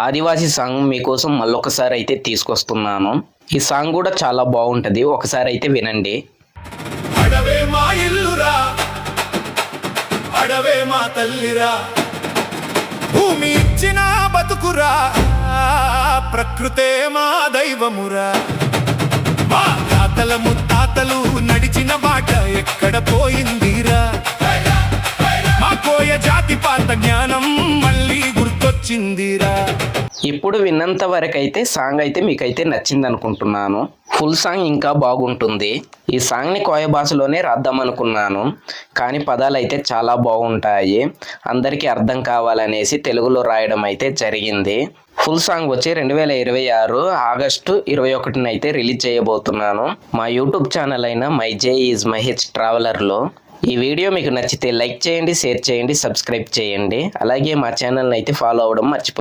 ఆదివాసీ song మీకోసం మళ్ళొకసారి అయితే తీసుకొస్తున్నాను. ఈ సాంగ్ కూడా చాలా బాగుంటుంది, ఒకసారి అయితే వినండి. అడవే మా ఇల్లురా, అడవే మా తల్లిరా, భూమి ఇచ్చిన బతుకురా, ప్రకృతే మా దైవమురా. మా తాతల ముత్తాతలు నడిచిన బాట ఎక్కడ పోయిందిరా, మా కోయ జాతి పాత జ్ఞానం మళ్ళీ గుర్తొచ్చిందిరా. ఇప్పుడు విన్నంత వరకు అయితే సాంగ్ అయితే మీకైతే నచ్చింది అనుకుంటున్నాను. ఫుల్ సాంగ్ ఇంకా బాగుంటుంది. ఈ సాంగ్ని కోయ భాషలోనే రాద్దాం అనుకున్నాను, కానీ పదాలు అయితే చాలా బాగుంటాయి. అందరికీ అర్థం కావాలనేసి తెలుగులో రాయడం అయితే జరిగింది. ఫుల్ సాంగ్ వచ్చి 2026 ఆగస్టు 21న అయితే రిలీజ్ చేయబోతున్నాను మా యూట్యూబ్ ఛానల్ అయిన మై జే ఈజ్ మహేష్ ట్రావెలర్లో. ఈ వీడియో మీకు నచ్చితే లైక్ చేయండి, షేర్ చేయండి, సబ్స్క్రైబ్ చేయండి. అలాగే మా ఛానల్ని అయితే ఫాలో అవ్వడం మర్చిపోండి.